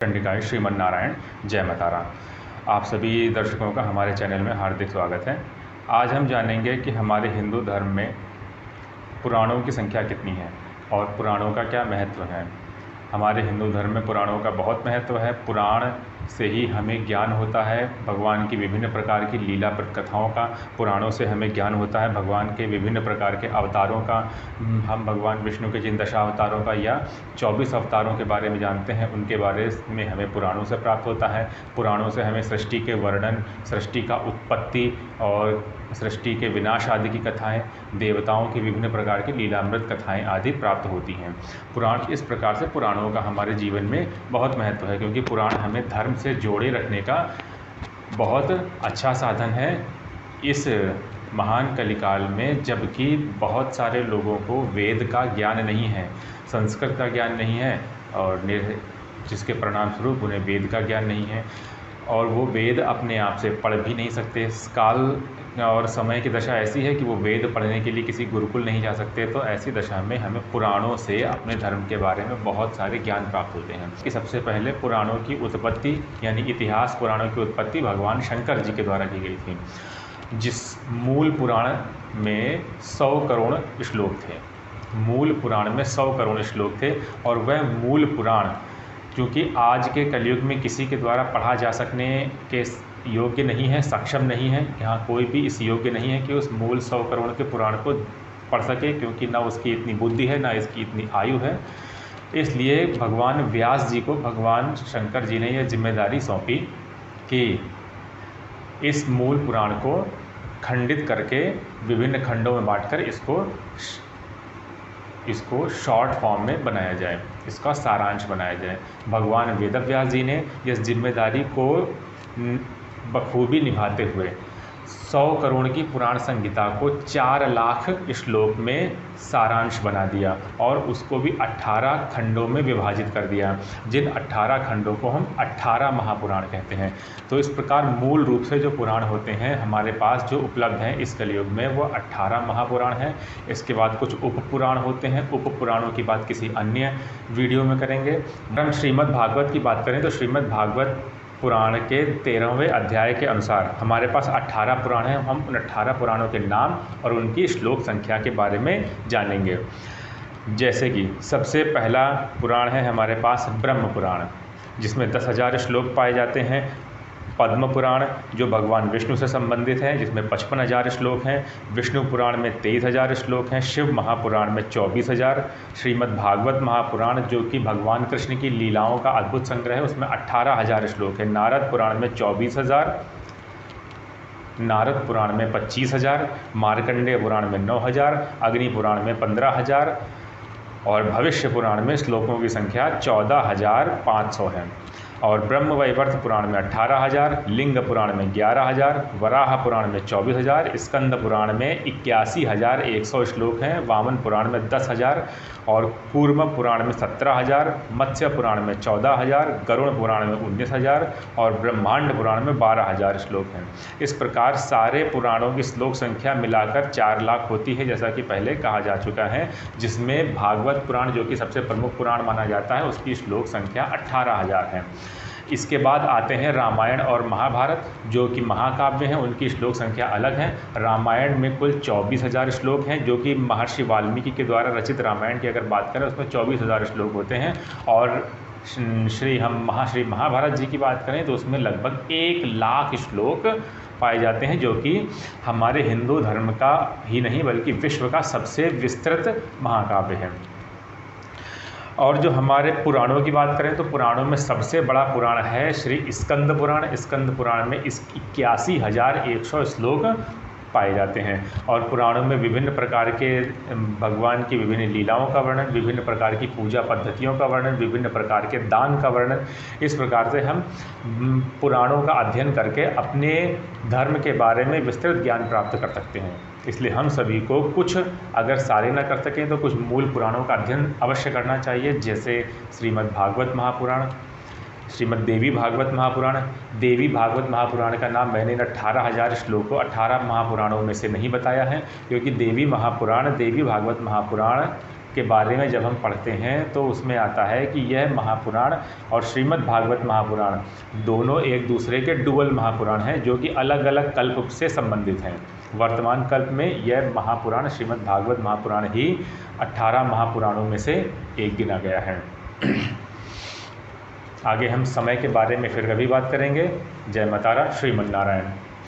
चंडिकाय श्रीमन नारायण जय माता राम। आप सभी दर्शकों का हमारे चैनल में हार्दिक स्वागत है। आज हम जानेंगे कि हमारे हिंदू धर्म में पुराणों की संख्या कितनी है और पुराणों का क्या महत्व है। हमारे हिंदू धर्म में पुराणों का बहुत महत्व है। पुराण से ही हमें ज्ञान होता है भगवान की विभिन्न प्रकार की लीला कथाओं का। पुराणों से हमें ज्ञान होता है भगवान के विभिन्न प्रकार के अवतारों का। हम भगवान विष्णु के जिन दशावतारों का या 24 अवतारों के बारे में जानते हैं, उनके बारे में हमें पुराणों से प्राप्त होता है। पुराणों से हमें सृष्टि के वर्णन, सृष्टि का उत्पत्ति और सृष्टि के विनाश आदि की कथाएं, देवताओं की विभिन्न प्रकार की लीलामृत कथाएं आदि प्राप्त होती हैं। पुराण इस प्रकार से पुराणों का हमारे जीवन में बहुत महत्व है, क्योंकि पुराण हमें धर्म से जोड़े रखने का बहुत अच्छा साधन है। इस महान कलिकाल में जबकि बहुत सारे लोगों को वेद का ज्ञान नहीं है, संस्कृत का ज्ञान नहीं है और जिसके परिणाम स्वरूप उन्हें वेद का ज्ञान नहीं है और वो वेद अपने आप से पढ़ भी नहीं सकते। काल और समय की दशा ऐसी है कि वो वेद पढ़ने के लिए किसी गुरुकुल नहीं जा सकते। तो ऐसी दशा में हमें पुराणों से अपने धर्म के बारे में बहुत सारे ज्ञान प्राप्त होते हैं। कि सबसे पहले पुराणों की उत्पत्ति यानी इतिहास पुराणों की उत्पत्ति भगवान शंकर जी के द्वारा की गई थी, जिस मूल पुराण में 100 करोड़ श्लोक थे। मूल पुराण में 100 करोड़ श्लोक थे और वह मूल पुराण क्योंकि आज के कलयुग में किसी के द्वारा पढ़ा जा सकने के योग्य नहीं है, सक्षम नहीं है। यहाँ कोई भी इस योग्य नहीं है कि उस मूल 100 करोड़ के पुराण को पढ़ सके, क्योंकि ना उसकी इतनी बुद्धि है ना इसकी इतनी आयु है। इसलिए भगवान व्यास जी को भगवान शंकर जी ने यह जिम्मेदारी सौंपी कि इस मूल पुराण को खंडित करके विभिन्न खंडों में बांटकर इसको शॉर्ट फॉर्म में बनाया जाए, इसका सारांश बनाया जाए। भगवान वेदव्यास जी ने इस जिम्मेदारी को बखूबी निभाते हुए 100 करोड़ की पुराण संहिता को 4 लाख श्लोक में सारांश बना दिया और उसको भी 18 खंडों में विभाजित कर दिया, जिन 18 खंडों को हम 18 महापुराण कहते हैं। तो इस प्रकार मूल रूप से जो पुराण होते हैं हमारे पास जो उपलब्ध हैं इस कलयुग में, वो 18 महापुराण हैं। इसके बाद कुछ उप पुराण होते हैं। उप पुराणों की बात किसी अन्य वीडियो में करेंगे। अगर हम श्रीमद् भागवत की बात करें तो श्रीमद् भागवत पुराण के 13वें अध्याय के अनुसार हमारे पास 18 पुराण हैं। हम उन 18 पुराणों के नाम और उनकी श्लोक संख्या के बारे में जानेंगे। जैसे कि सबसे पहला पुराण है हमारे पास ब्रह्म पुराण, जिसमें 10,000 श्लोक पाए जाते हैं। पद्म पुराण जो भगवान विष्णु से संबंधित है, जिसमें 55,000 श्लोक हैं। विष्णु पुराण में 23,000 श्लोक हैं। शिव महापुराण में 24,000। श्रीमद् भागवत महापुराण जो कि भगवान कृष्ण की लीलाओं का अद्भुत संग्रह है, उसमें 18,000 श्लोक है। नारद पुराण में 24,000। नारद पुराण में 25,000। मार्कंडेय पुराण में 9,000। अग्नि पुराण में 15,000 और भविष्य पुराण में श्लोकों की संख्या 14,500 है। और ब्रह्म वैवर्त पुराण में 18,000। लिंग पुराण में 11,000। वराह पुराण में 24,000। स्कंद पुराण में 81,100 श्लोक हैं। वामन पुराण में 10,000 और कूर्म पुराण में 17,000। मत्स्य पुराण में 14,000। गरुड़ पुराण में 19,000 और ब्रह्मांड पुराण में 12,000 श्लोक हैं। इस प्रकार सारे पुराणों की श्लोक संख्या मिलाकर 4 लाख होती है, जैसा कि पहले कहा जा चुका है, जिसमें भागवत पुराण जो कि सबसे प्रमुख पुराण माना जाता है उसकी श्लोक संख्या 18,000 है। इसके बाद आते हैं रामायण और महाभारत जो कि महाकाव्य हैं, उनकी श्लोक संख्या अलग है। रामायण में कुल 24,000 श्लोक हैं, जो कि महर्षि वाल्मीकि के द्वारा रचित रामायण की अगर बात करें उसमें 24,000 श्लोक होते हैं। और श्री महाभारत जी की बात करें तो उसमें लगभग 1 लाख श्लोक पाए जाते हैं, जो कि हमारे हिंदू धर्म का ही नहीं बल्कि विश्व का सबसे विस्तृत महाकाव्य है। और जो हमारे पुराणों की बात करें तो पुराणों में सबसे बड़ा पुराण है श्री स्कंद पुराण। स्कंद पुराण में 81,100 श्लोक पाए जाते हैं और पुराणों में विभिन्न प्रकार के भगवान की विभिन्न लीलाओं का वर्णन, विभिन्न प्रकार की पूजा पद्धतियों का वर्णन, विभिन्न प्रकार के दान का वर्णन। इस प्रकार से हम पुराणों का अध्ययन करके अपने धर्म के बारे में विस्तृत ज्ञान प्राप्त कर सकते हैं। इसलिए हम सभी को कुछ, अगर सारे ना कर सकें तो कुछ मूल पुराणों का अध्ययन अवश्य करना चाहिए, जैसे श्रीमद् भागवत महापुराण, श्रीमद् देवी भागवत महापुराण। देवी भागवत महापुराण का नाम मैंने इन 18,000 श्लोकों 18 महापुराणों में से नहीं बताया है, क्योंकि देवी भागवत महापुराण के बारे में जब हम पढ़ते हैं तो उसमें आता है कि यह महापुराण और श्रीमद् भागवत महापुराण दोनों एक दूसरे के डुअल महापुराण हैं, जो कि अलग अलग कल्प से संबंधित हैं। वर्तमान कल्प में यह महापुराण श्रीमद् भागवत महापुराण ही 18 महापुराणों में से एक गिना गया है। आगे हम समय के बारे में फिर कभी बात करेंगे। जय माता रा, श्रीमन नारायण।